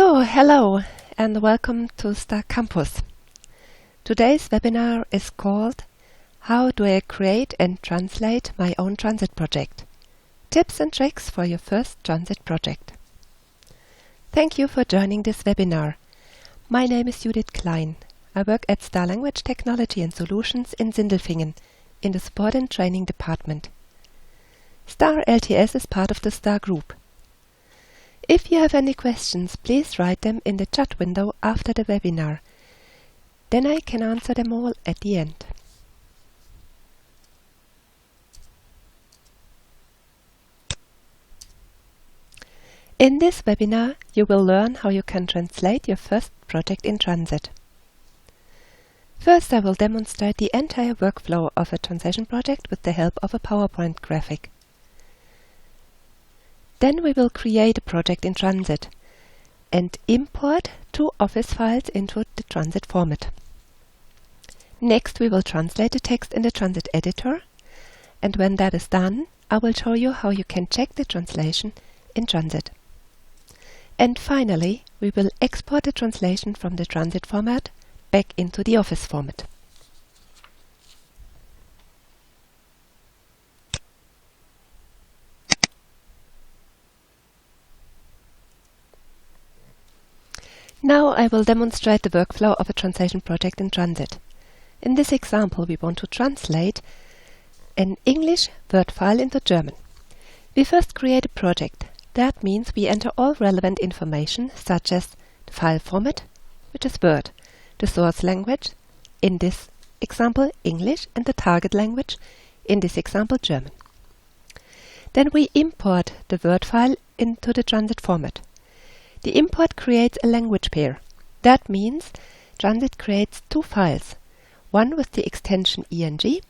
Hello and welcome to Star Campus. Today's webinar is called How do I create and translate my own transit project? Tips and tricks for your first transit project. Thank you for joining this webinar. My name is Judith Klein. I work at Star Language Technology and Solutions in Sindelfingen in the Support and Training Department. Star LTS is part of the Star Group. If you have any questions, please write them in the chat window after the webinar. Then I can answer them all at the end. In this webinar, you will learn how you can translate your first project in transit. First, I will demonstrate the entire workflow of a translation project with the help of a PowerPoint graphic. Then we will create a project in transit and import two Office files into the transit format. Next, we will translate the text in the transit editor, and when that is done, I will show you how you can check the translation in transit. And finally, we will export the translation from the transit format back into the Office format. Now I will demonstrate the workflow of a translation project in transit. In this example, we want to translate an English Word file into German. We first create a project. That means we enter all relevant information, such as the file format, which is Word, the source language, in this example English, and the target language, in this example German. Then we import the Word file into the transit format. The import creates a language pair. That means transit creates two files, one with the extension ENG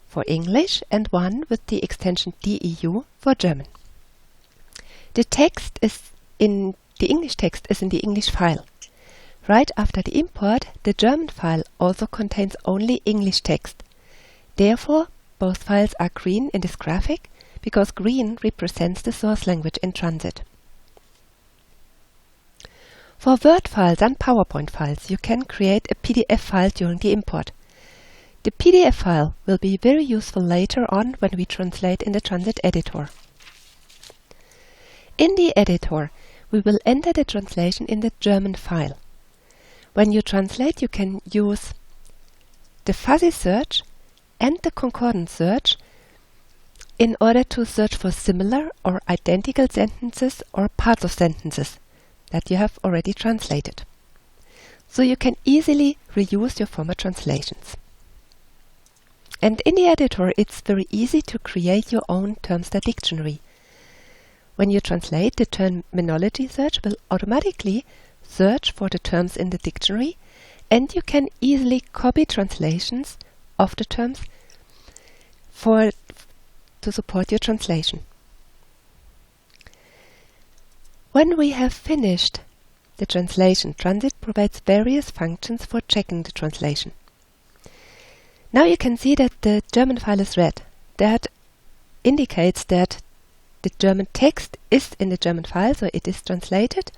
for English and one with the extension DEU for German. The English text is in the English file. Right after the import, the German file also contains only English text. Therefore, both files are green in this graphic because green represents the source language in transit. For Word files and PowerPoint files, you can create a PDF file during the import. The PDF file will be very useful later on when we translate in the transit editor. In the editor, we will enter the translation in the German file. When you translate, you can use the fuzzy search and the concordance search in order to search for similar or identical sentences or parts of sentences that you have already translated. So you can easily reuse your former translations. And in the editor, it's very easy to create your own Termstar dictionary. When you translate, the terminology search will automatically search for the terms in the dictionary, and you can easily copy translations of the terms to support your translation. When we have finished the translation, transit provides various functions for checking the translation. Now you can see that the German file is red. That indicates that the German text is in the German file, so it is translated,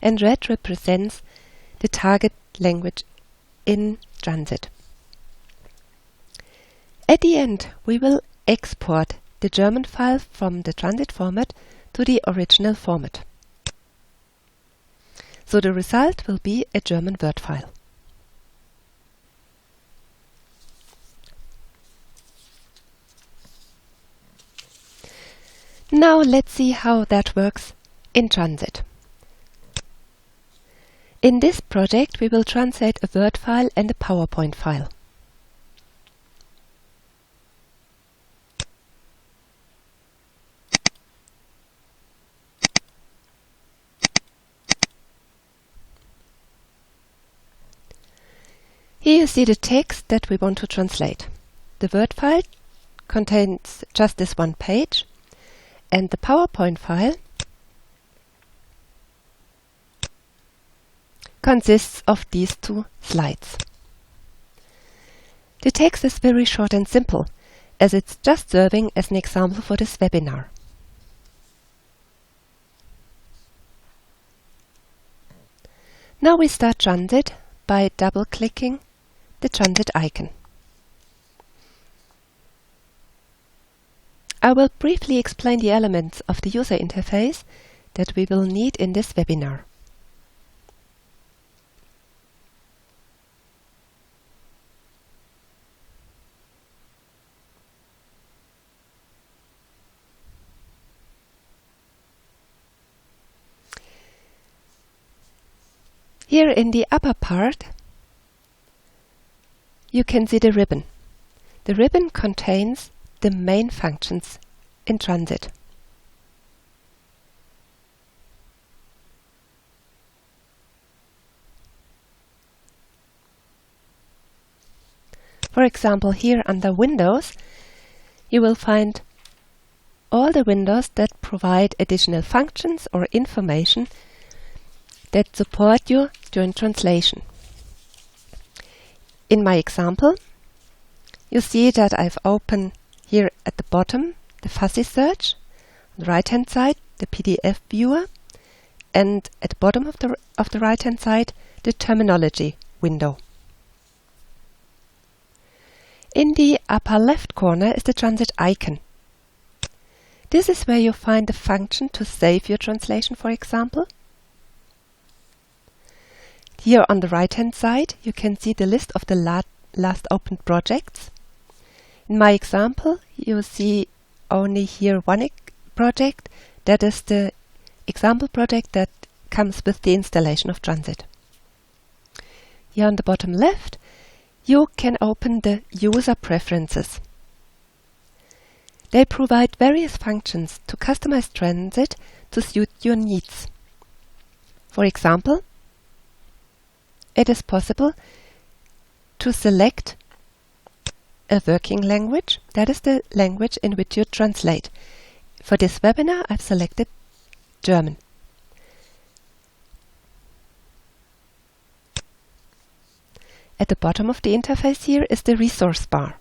and red represents the target language in transit. At the end, we will export the German file from the transit format to the original format. So the result will be a German Word file. Now let's see how that works in transit. In this project, we will translate a Word file and a PowerPoint file. Here you see the text that we want to translate. The Word file contains just this one page, and the PowerPoint file consists of these two slides. The text is very short and simple, as it's just serving as an example for this webinar. Now we start Transit by double-clicking the Transit icon. I will briefly explain the elements of the user interface that we will need in this webinar. Here in the upper part, you can see the ribbon. The ribbon contains the main functions in Transit. For example, here under Windows, you will find all the windows that provide additional functions or information that support you during translation. In my example, you see that I've opened here at the bottom the fuzzy search, on the right hand side the PDF viewer, and at the bottom of the right hand side the terminology window. In the upper left corner is the Transit icon. This is where you find the function to save your translation, for example. Here on the right hand side you can see the list of the last opened projects. In my example, you see only here one project, that is the example project that comes with the installation of Transit. Here on the bottom left, you can open the user preferences. They provide various functions to customize Transit to suit your needs. For example, it is possible to select a working language, that is the language in which you translate. For this webinar, I've selected German. At the bottom of the interface here is the resource bar.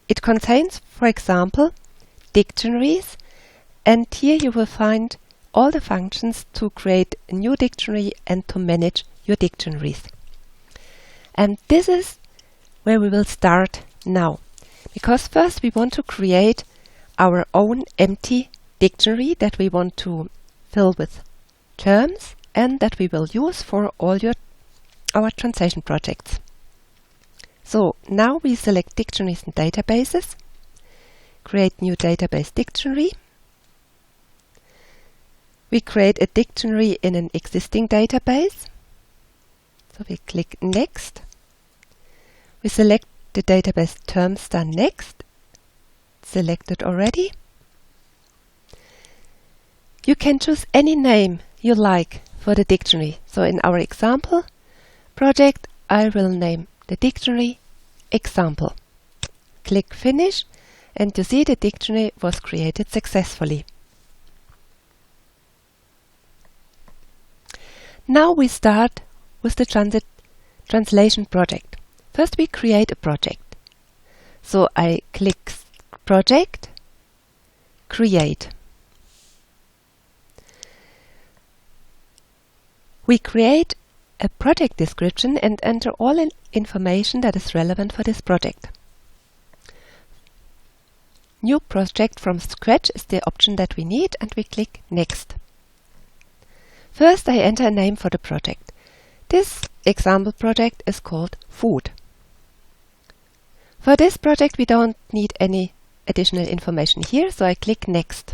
It contains, for example, dictionaries, and here you will find all the functions to create a new dictionary and to manage your dictionaries. And this is where we will start now, because first we want to create our own empty dictionary that we want to fill with terms and that we will use for all our translation projects. So now we select dictionaries and databases, create new database dictionary. We create a dictionary in an existing database. So we click Next. We select the database term star next. Selected already. You can choose any name you like for the dictionary. So in our example project, I will name the dictionary Example. Click Finish, and you see the dictionary was created successfully. Now we start with the Transit translation project. First we create a project. So I click Project, Create. We create a project description and enter all information that is relevant for this project. New project from scratch is the option that we need, and we click Next. First I enter a name for the project. This example project is called Food. For this project we don't need any additional information here, so I click Next.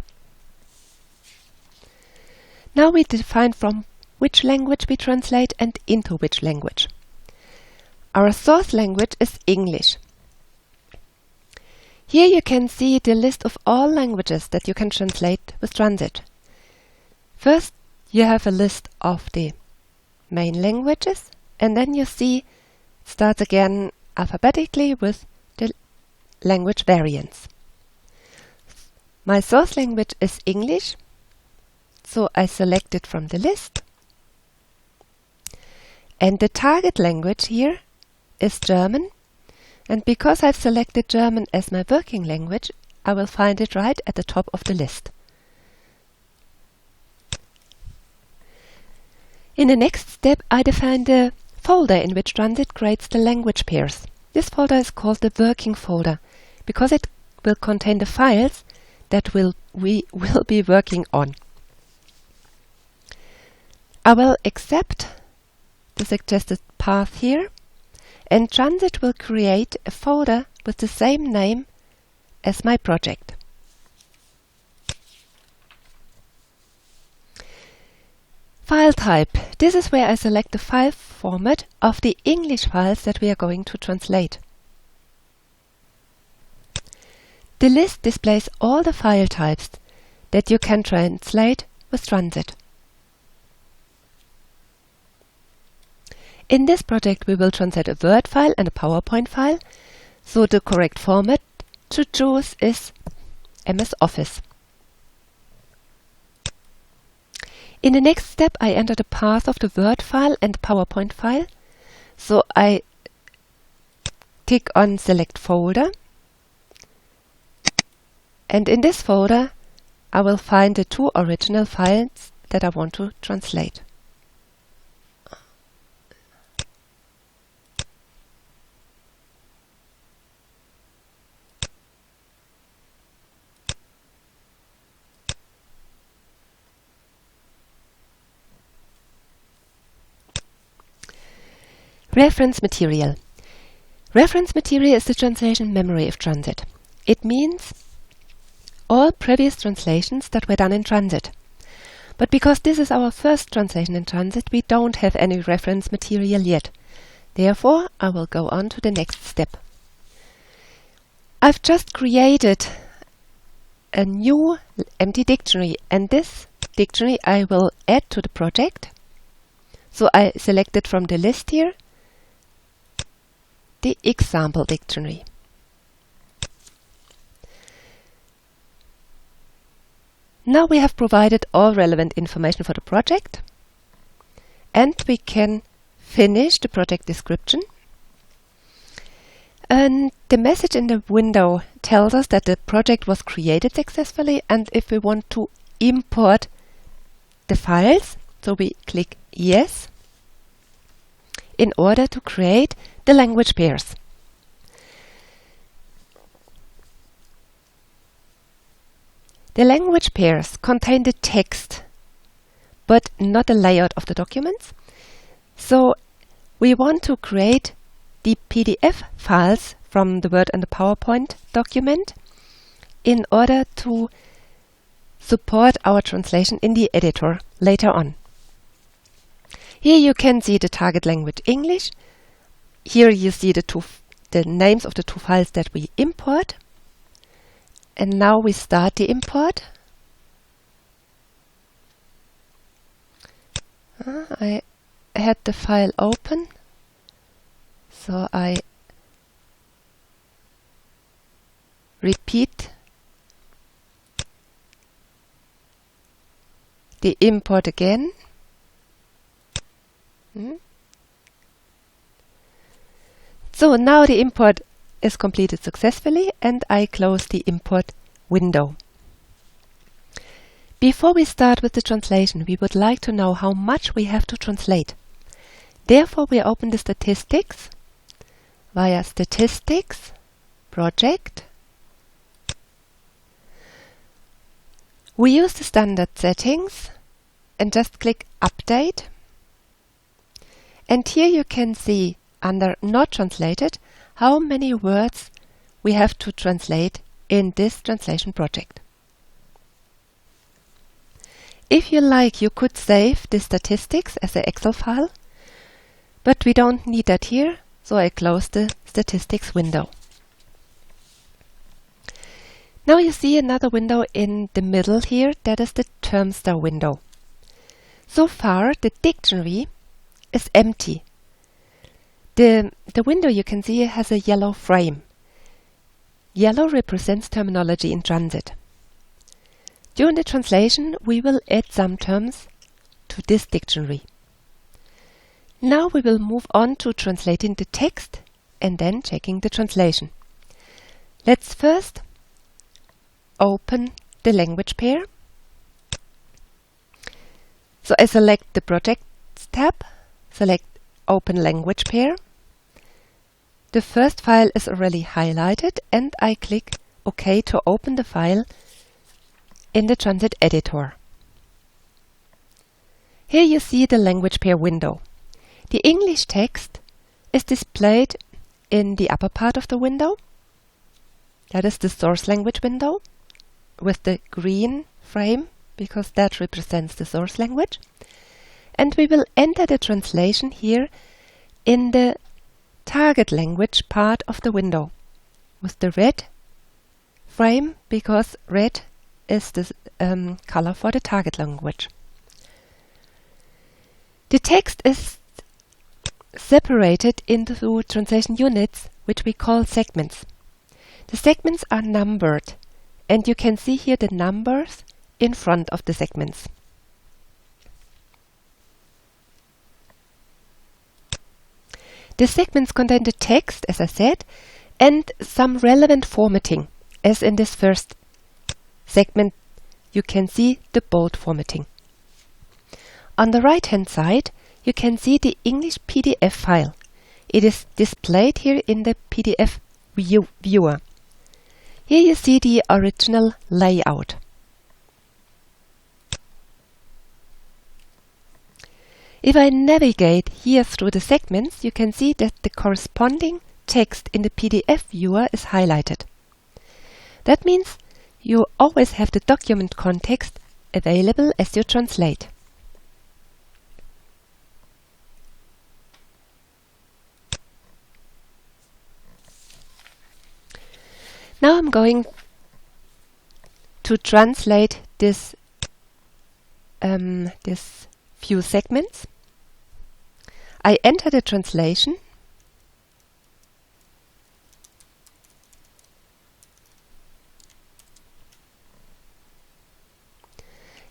Now we define from which language we translate and into which language. Our source language is English. Here you can see the list of all languages that you can translate with Transit. First, you have a list of the main languages, and then you see it starts again alphabetically with the language variants. My source language is English, so I select it from the list. And the target language here is German, and because I've selected German as my working language, I will find it right at the top of the list. In the next step, I define the folder in which Transit creates the language pairs. This folder is called the working folder because it will contain the files that we will be working on. I will accept the suggested path here, and Transit will create a folder with the same name as my project. File type. This is where I select the file format of the English files that we are going to translate. The list displays all the file types that you can translate with Transit. In this project we will translate a Word file and a PowerPoint file, so the correct format to choose is MS Office. In the next step I enter the path of the Word file and PowerPoint file, so I click on Select Folder, and in this folder I will find the two original files that I want to translate. Reference material. Reference material is the translation memory of Transit. It means all previous translations that were done in Transit. But because this is our first translation in Transit, we don't have any reference material yet. Therefore, I will go on to the next step. I've just created a new empty dictionary, and this dictionary I will add to the project. So I selected from the list here the example dictionary. Now we have provided all relevant information for the project, and we can finish the project description. And the message in the window tells us that the project was created successfully, and if we want to import the files, so we click Yes in order to create the language pairs. The language pairs contain the text, but not the layout of the documents. So we want to create the PDF files from the Word and the PowerPoint document in order to support our translation in the editor later on. Here you can see the target language English. Here you see the names of the two files that we import. And now we start the import. I had the file open, so I repeat the import again. So now the import is completed successfully, and I close the import window. Before we start with the translation, we would like to know how much we have to translate. Therefore, we open the statistics via Statistics, Project. We use the standard settings and just click Update. And here you can see under Not Translated how many words we have to translate in this translation project. If you like, you could save the statistics as an Excel file, but we don't need that here, so I close the statistics window. Now you see another window in the middle here, that is the Termstar window. So far the dictionary is empty. The window you can see has a yellow frame. Yellow represents terminology in Transit. During the translation, we will add some terms to this dictionary. Now we will move on to translating the text and then checking the translation. Let's first open the language pair. So I select the project tab, select Open Language Pair. The first file is already highlighted and I click OK to open the file in the Transit editor. Here you see the language pair window. The English text is displayed in the upper part of the window. That is the source language window with the green frame, because that represents the source language. And we will enter the translation here in the target language part of the window with the red frame, because red is the color for the target language. The text is separated into translation units, which we call segments. The segments are numbered, and you can see here the numbers in front of the segments. The segments contain the text, as I said, and some relevant formatting. As in this first segment, you can see the bold formatting. On the right-hand side, you can see the English PDF file. It is displayed here in the PDF viewer. Here you see the original layout. If I navigate here through the segments, you can see that the corresponding text in the PDF viewer is highlighted. That means you always have the document context available as you translate. Now I'm going to translate this few segments. I enter the translation.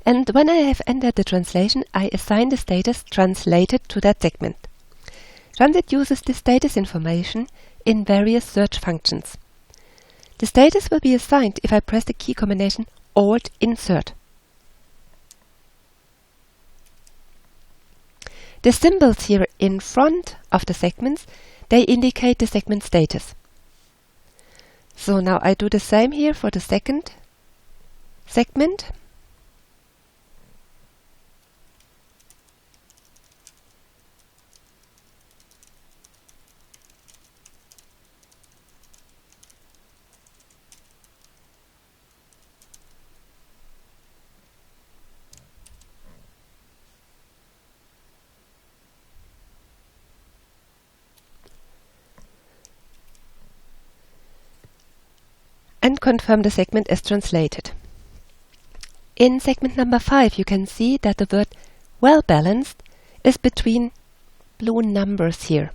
And when I have entered the translation, I assign the status translated to that segment. Transit uses this status information in various search functions. The status will be assigned if I press the key combination Alt-Insert. The symbols here in front of the segments, they indicate the segment status. So now I do the same here for the second segment. And confirm the segment as translated. In segment number 5, you can see that the word well balanced is between blue numbers here.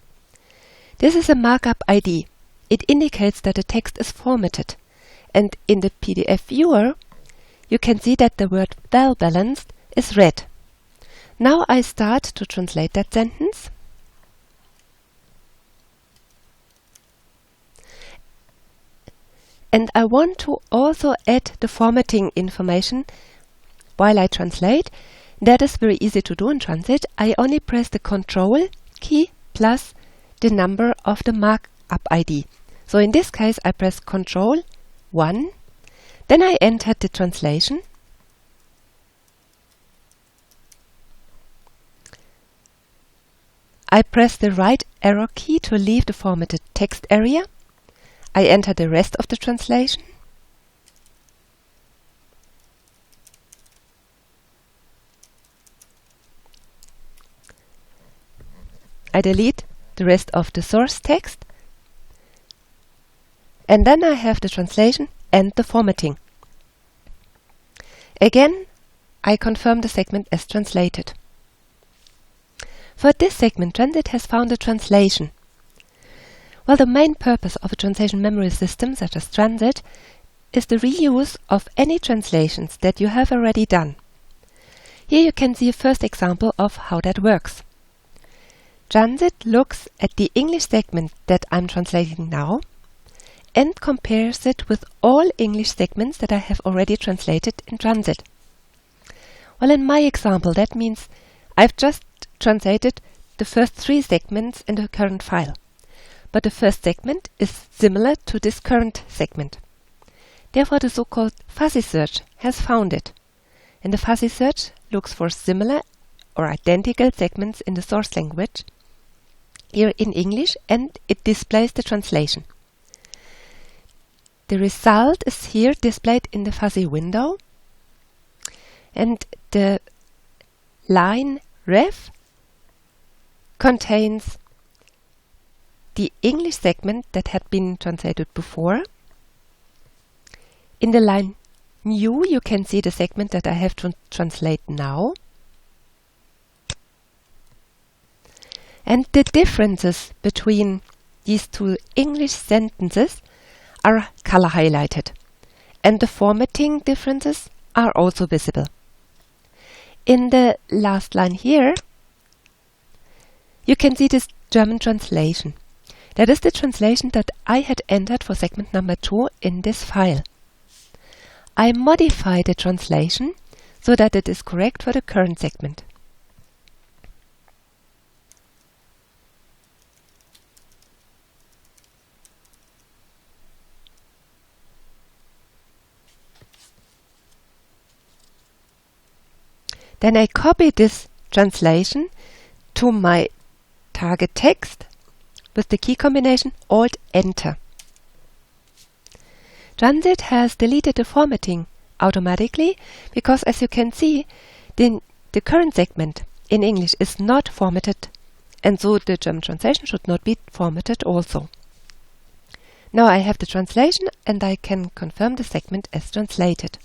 This is a markup ID. It indicates that the text is formatted. And in the PDF viewer, you can see that the word well balanced is red. Now I start to translate that sentence. And I want to also add the formatting information while I translate. That is very easy to do in Transit. I only press the Control key plus the number of the markup ID. So in this case, I press Control 1. Then I enter the translation. I press the right arrow key to leave the formatted text area. I enter the rest of the translation. I delete the rest of the source text. And then I have the translation and the formatting. Again, I confirm the segment as translated. For this segment, Transit has found a translation. Well, the main purpose of a translation memory system such as Transit is the reuse of any translations that you have already done. Here you can see a first example of how that works. Transit looks at the English segment that I'm translating now and compares it with all English segments that I have already translated in Transit. Well, in my example, that means I've just translated the first 3 segments in the current file, but the first segment is similar to this current segment. Therefore, the so-called fuzzy search has found it, and the fuzzy search looks for similar or identical segments in the source language, here in English, and it displays the translation. The result is here displayed in the fuzzy window, and the line ref contains the English segment that had been translated before. In the line new, you can see the segment that I have to translate now. And the differences between these 2 English sentences are color highlighted, and the formatting differences are also visible. In the last line here, you can see this German translation. That is the translation that I had entered for segment number 2 in this file. I modify the translation so that it is correct for the current segment. Then I copy this translation to my target text with the key combination Alt-Enter. Transit has deleted the formatting automatically because, as you can see, the current segment in English is not formatted, and so the German translation should not be formatted also. Now I have the translation and I can confirm the segment as translated.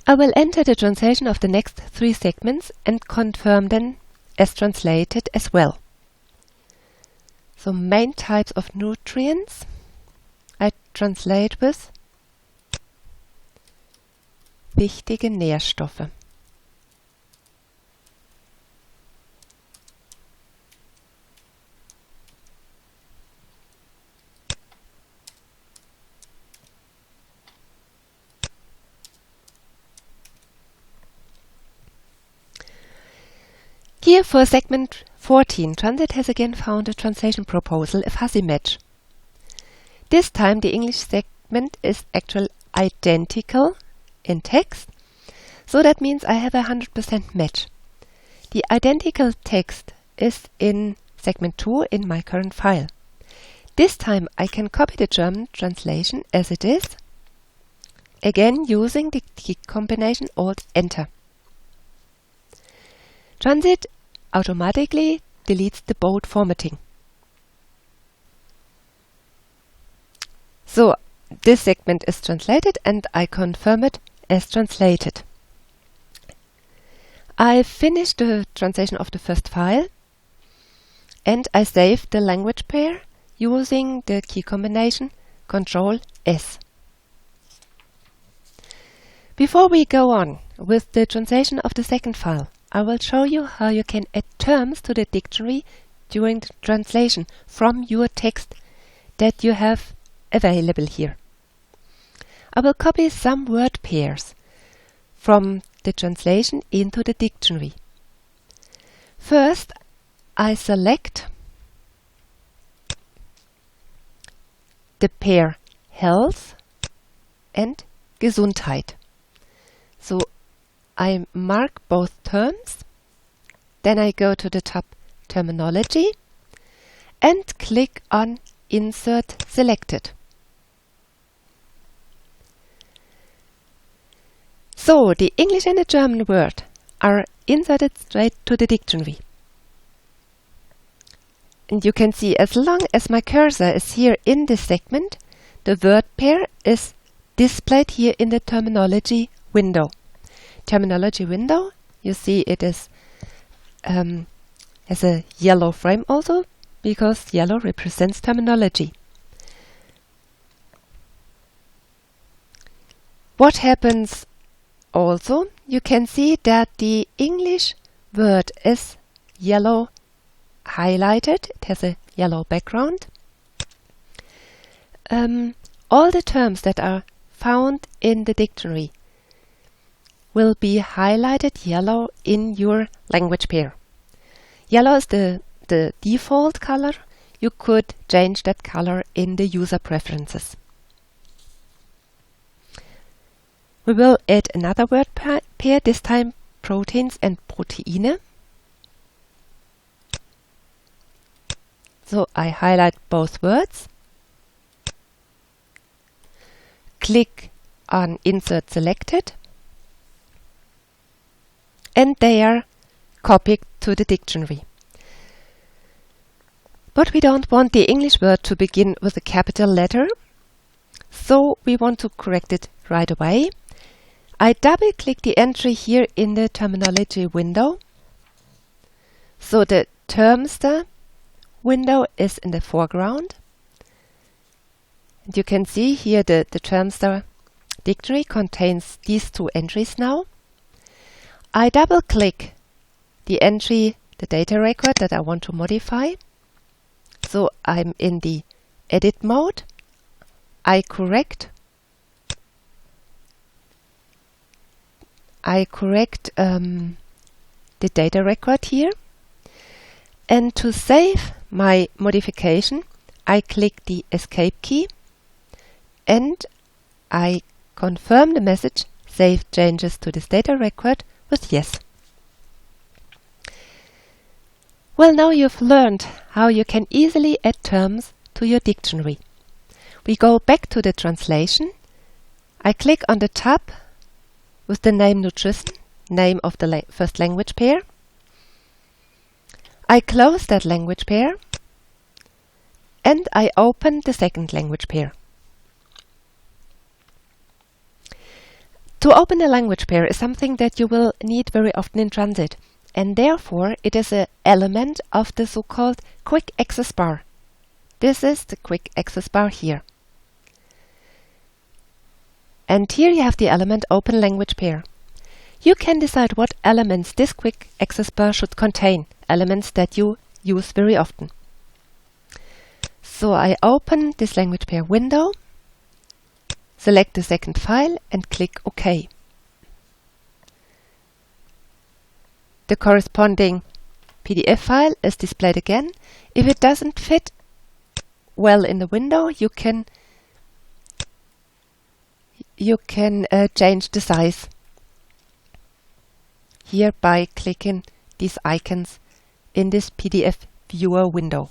I will enter the translation of the next 3 segments and confirm them as translated as well. So main types of nutrients I translate with wichtige Nährstoffe. Here for segment 14, Transit has again found a translation proposal, a fuzzy match. This time the English segment is actually identical in text, so that means I have a 100% match. The identical text is in segment 2 in my current file. This time I can copy the German translation as it is, again using the key combination Alt-Enter. Transit automatically deletes the bold formatting. So this segment is translated and I confirm it as translated. I finished the translation of the first file and I saved the language pair using the key combination Ctrl S. Before we go on with the translation of the second file, I will show you how you can add terms to the dictionary during the translation from your text that you have available here. I will copy some word pairs from the translation into the dictionary. First, I select the pair health and Gesundheit. So I mark both terms, then I go to the top Terminology and click on Insert Selected. So the English and the German word are inserted straight to the dictionary. And you can see as long as my cursor is here in this segment, the word pair is displayed here in the Terminology window. Terminology window, you see it is has a yellow frame also, because yellow represents terminology. What happens also, you can see that the English word is yellow highlighted, it has a yellow background, all the terms that are found in the dictionary will be highlighted yellow in your language pair. Yellow is the default color. You could change that color in the user preferences. We will add another word pair, this time proteins and Proteine. So I highlight both words, click on Insert Selected, and they are copied to the dictionary. But we don't want the English word to begin with a capital letter, so we want to correct it right away. I double-click the entry here in the terminology window. So the Termster window is in the foreground. And you can see here the Termster dictionary contains these two entries now. I double-click the entry, the data record that I want to modify. So I'm in the edit mode. I correct the data record here. And to save my modification, I click the Escape key and I confirm the message Save changes to this data record with Yes. Well, now you've learned how you can easily add terms to your dictionary. We go back to the translation. I click on the tab with the name Nutrition, name of the first language pair. I close that language pair and I open the second language pair. To open a language pair is something that you will need very often in transit, and therefore it is an element of the so-called quick access bar. This is the quick access bar here. And here you have the element Open Language Pair. You can decide what elements this quick access bar should contain, elements that you use very often. So I open this language pair window, select the second file and click OK. The corresponding PDF file is displayed again. If it doesn't fit well in the window, you can change the size here by clicking these icons in this PDF viewer window.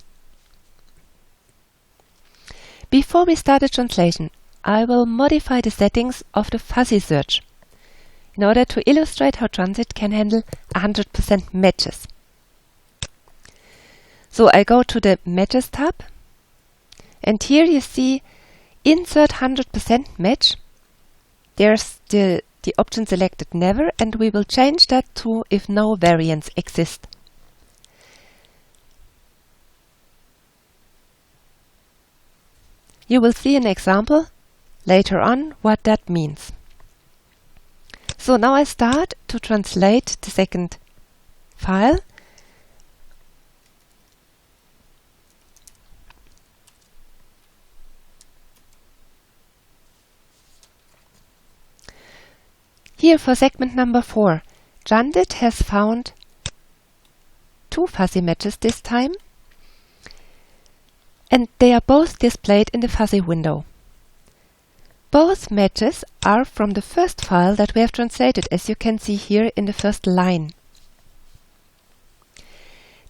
Before we start the translation, I will modify the settings of the fuzzy search in order to illustrate how Transit can handle 100% matches. So I go to the Matches tab, and here you see Insert 100% Match. There's the option selected Never, and we will change that to If no variants exist. You will see an example later on what that means. So now I start to translate the second file. Here for segment number 4, Transit has found 2 fuzzy matches this time, and they are both displayed in the fuzzy window. Both matches are from the first file that we have translated, as you can see here in the first line.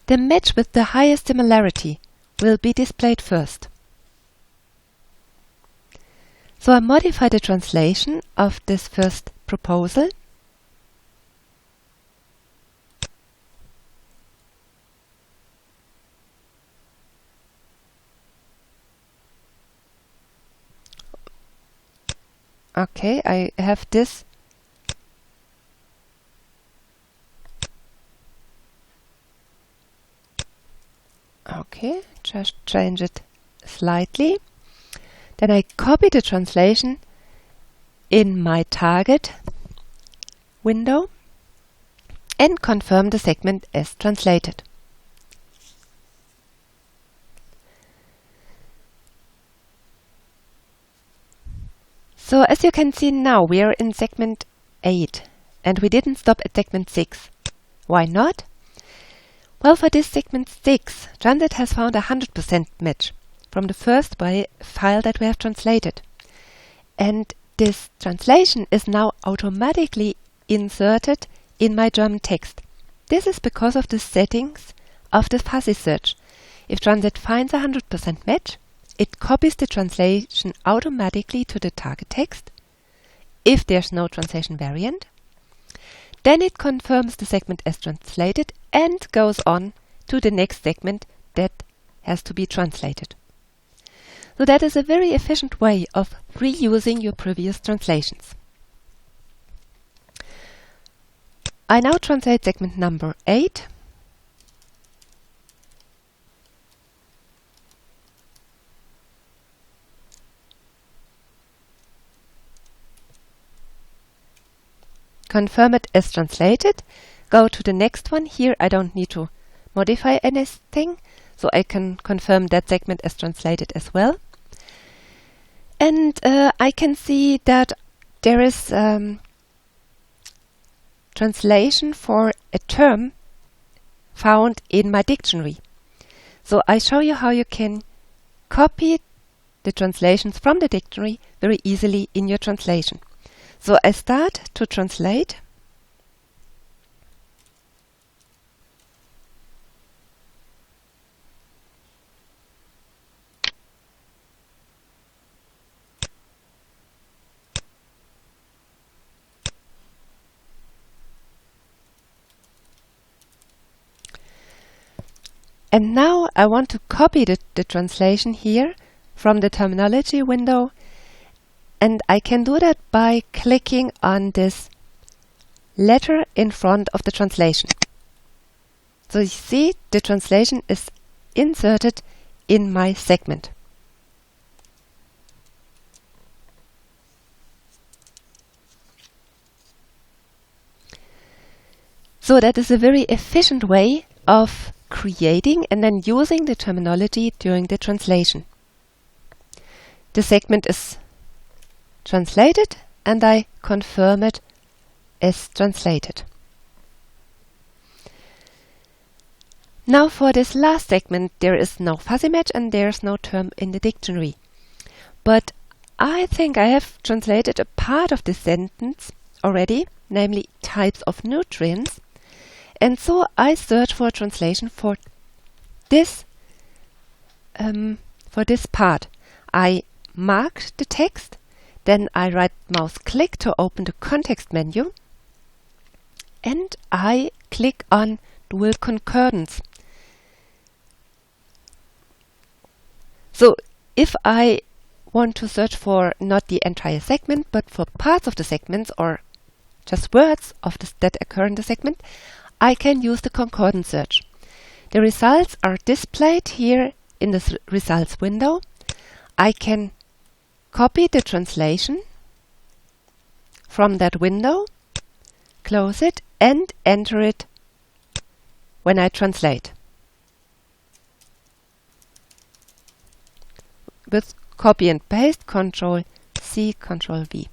The match with the highest similarity will be displayed first. So I modify the translation of this first proposal. Okay, I have this. Okay, just change it slightly. Then I copy the translation in my target window and confirm the segment as translated. So as you can see now, we are in segment 8 and we didn't stop at segment 6. Why not? Well, for this segment 6, Transit has found a 100% match from the first file that we have translated. And this translation is now automatically inserted in my German text. This is because of the settings of the fuzzy search. If Transit finds a 100% match, it copies the translation automatically to the target text. If there's no translation variant, then it confirms the segment as translated and goes on to the next segment that has to be translated. So that is a very efficient way of reusing your previous translations. I now translate segment number 8. Confirm it as translated. Go to the next one. Here I don't need to modify anything, so I can confirm that segment as translated as well. And I can see that there is translation for a term found in my dictionary. So I show you how you can copy the translations from the dictionary very easily in your translation. So I start to translate. And now I want to copy the translation here from the terminology window, and I can do that by clicking on this letter in front of the translation. So you see the translation is inserted in my segment. So that is a very efficient way of creating and then using the terminology during the translation. The segment is translated and I confirm it as translated. Now for this last segment there is no fuzzy match and there is no term in the dictionary. But I think I have translated a part of this sentence already, namely types of nutrients. And so I search for a translation for this part. I mark the text, then I right mouse click to open the context menu, and I click on dual concordance. So if I want to search for not the entire segment but for parts of the segments or just words that occur in the segment, I can use the concordance search. The results are displayed here in the results window. I can copy the translation from that window, close it, and enter it when I translate. With copy and paste, Ctrl C, Ctrl V.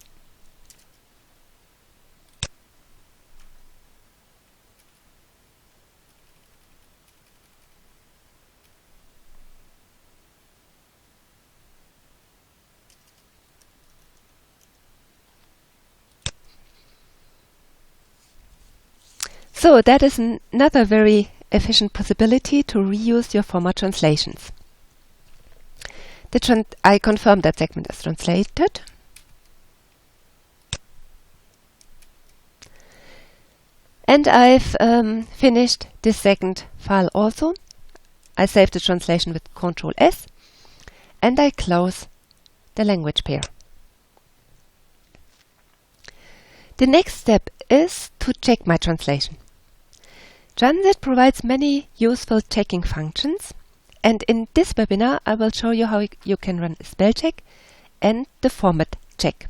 So that is another very efficient possibility to reuse your former translations. I confirm that segment as translated. And I've finished this second file also. I save the translation with Ctrl S and I close the language pair. The next step is to check my translation. Transit provides many useful checking functions, and in this webinar I will show you how you can run a spell check and the format check.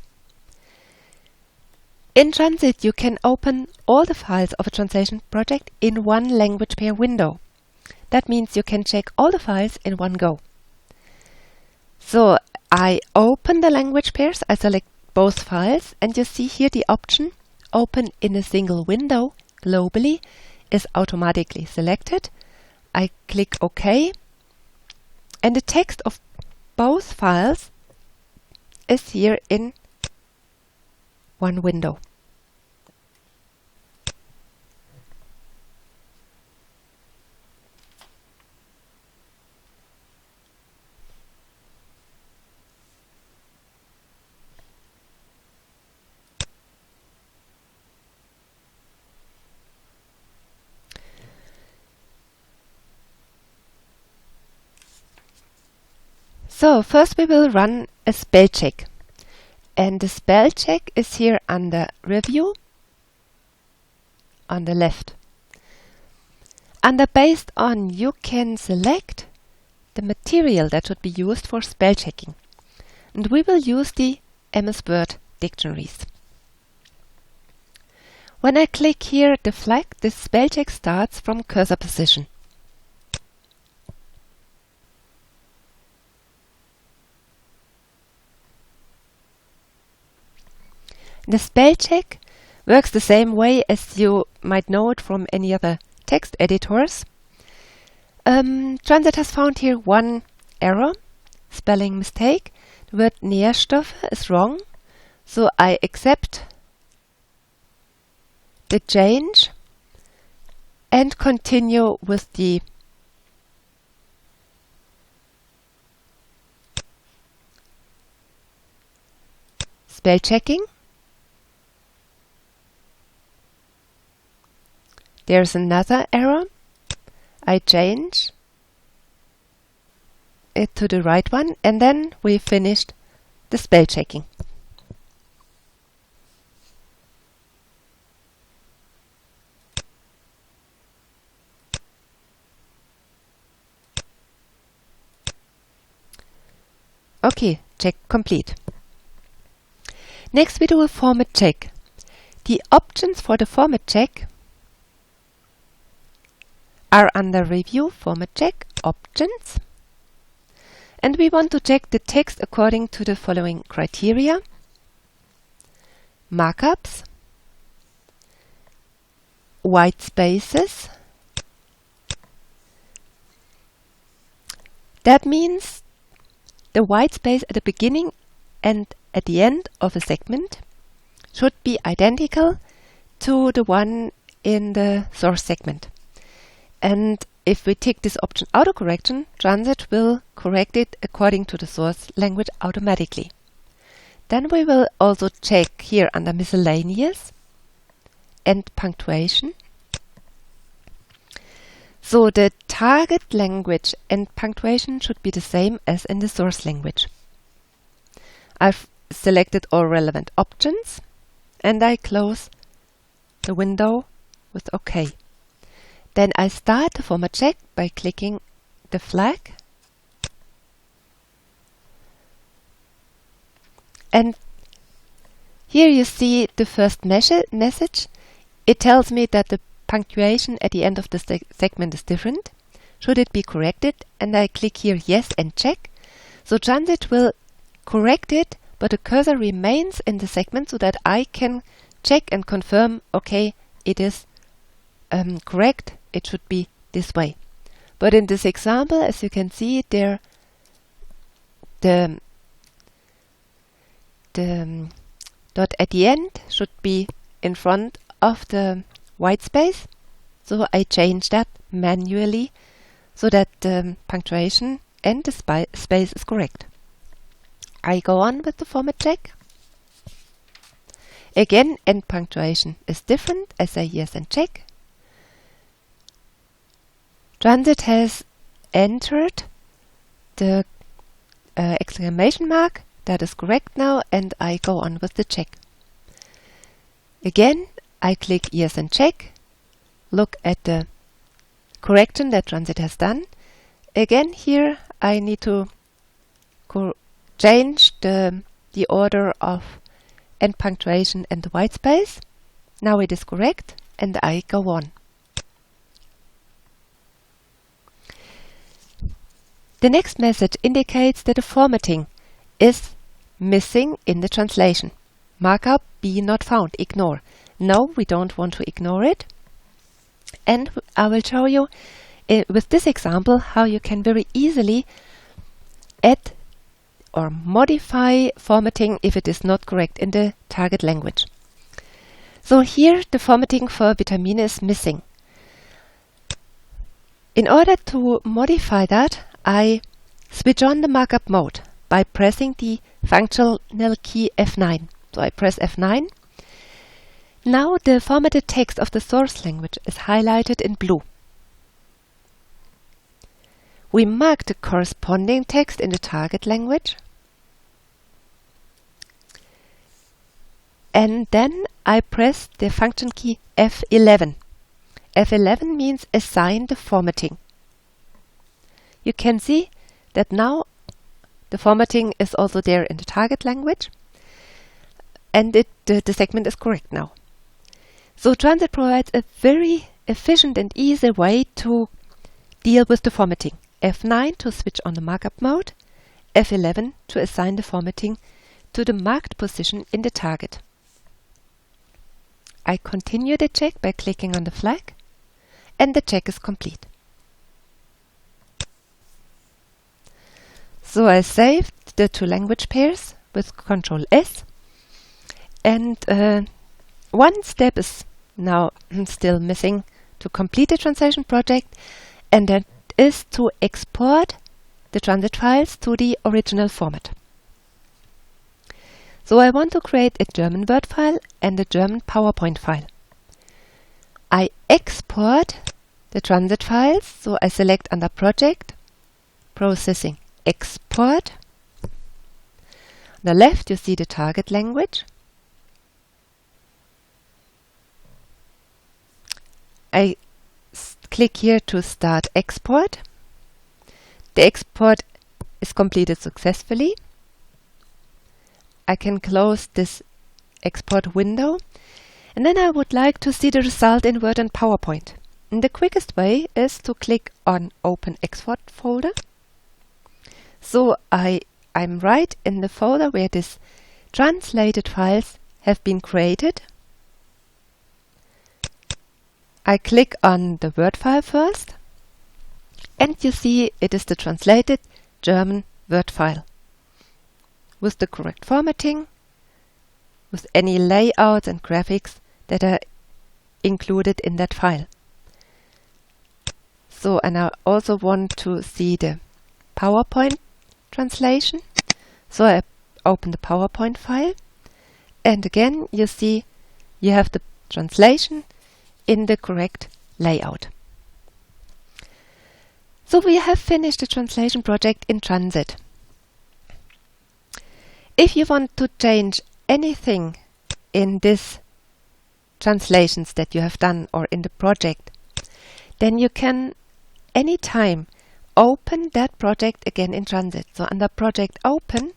In Transit you can open all the files of a translation project in one language pair window. That means you can check all the files in one go. So I open the language pairs, I select both files, and you see here the option Open in a single window globally is automatically selected. I click OK, and the text of both files is here in one window. So first we will run a spell check, and the spell check is here under Review on the left. Under Based On, you can select the material that should be used for spell checking, and we will use the MS Word dictionaries. When I click here the flag, the spell check starts from cursor position. The spell check works the same way as you might know it from any other text editors. Transit has found here one error, spelling mistake. The word Nährstoffe is wrong, so I accept the change and continue with the spell checking. There's another error. I change it to the right one, and then we finished the spell checking. Okay, check complete. Next we do a format check. The options for the format check are under Review, Format Check, Options. And we want to check the text according to the following criteria: markups, white spaces. That means the white space at the beginning and at the end of a segment should be identical to the one in the source segment. And if we tick this option autocorrection, Transit will correct it according to the source language automatically. Then we will also check here under Miscellaneous and Punctuation. So the target language and punctuation should be the same as in the source language. I've selected all relevant options, and I close the window with OK. Then I start the format check by clicking the flag, and here you see the first message. It tells me that the punctuation at the end of the segment is different. Should it be corrected? And I click here yes and check. So Transit will correct it, but the cursor remains in the segment so that I can check and confirm, okay, it is correct. It should be this way. But in this example, as you can see there, the dot at the end should be in front of the white space. So I change that manually so that the punctuation and the space is correct. I go on with the format check. Again, end punctuation is different. I say yes and check. Transit has entered the exclamation mark. That is correct now, and I go on with the check. Again, I click yes and check. Look at the correction that Transit has done. Again, here I need to change the order of end punctuation and the white space. Now it is correct, and I go on. The next message indicates that the formatting is missing in the translation. markup B not found, ignore. No, we don't want to ignore it. And I will show you with this example how you can very easily add or modify formatting if it is not correct in the target language. So here the formatting for vitamine is missing. In order to modify that, I switch on the markup mode by pressing the functional key F9. So I press F9. Now the formatted text of the source language is highlighted in blue. We mark the corresponding text in the target language. And then I press the function key F11. F11 means assign the formatting. You can see that now the formatting is also there in the target language, and the segment is correct now. So Transit provides a very efficient and easy way to deal with the formatting. F9 to switch on the markup mode, F11 to assign the formatting to the marked position in the target. I continue the check by clicking on the flag, and the check is complete. So I saved the two language pairs with Ctrl S, and one step is now still missing to complete the translation project, and that is to export the transit files to the original format. So I want to create a German Word file and a German PowerPoint file. I export the transit files, so I select under Project, Processing, Export. On the left you see the target language. I click here to start export. The export is completed successfully. I can close this export window, and then I would like to see the result in Word and PowerPoint. And the quickest way is to click on Open Export folder. So I'm right in the folder where these translated files have been created. I click on the Word file first, and you see it is the translated German Word file with the correct formatting, with any layouts and graphics that are included in that file. So, and I also want to see the PowerPoint translation. So I open the PowerPoint file, and again you see you have the translation in the correct layout. So we have finished the translation project in Transit. If you want to change anything in these translations that you have done or in the project, then you can anytime open that project again in Transit. So under Project Open,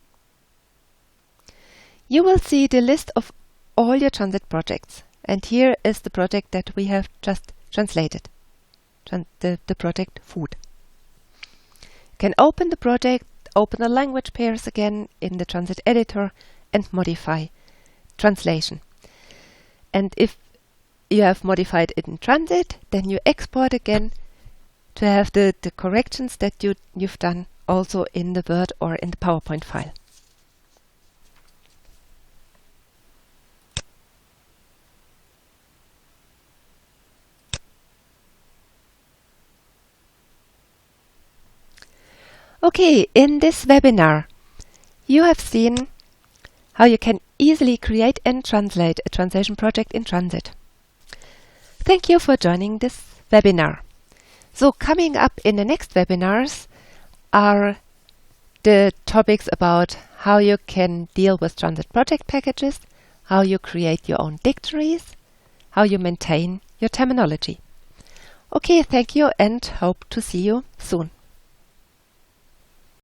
you will see the list of all your Transit projects. And here is the project that we have just translated, the project Food. You can open the project, open the language pairs again in the Transit editor, and modify translation. And if you have modified it in Transit, then you export again to have the corrections that you've done also in the Word or in the PowerPoint file. Okay, in this webinar, you have seen how you can easily create and translate a translation project in Transit. Thank you for joining this webinar. So coming up in the next webinars are the topics about how you can deal with Transit project packages, how you create your own dictionaries, how you maintain your terminology. Okay, thank you and hope to see you soon.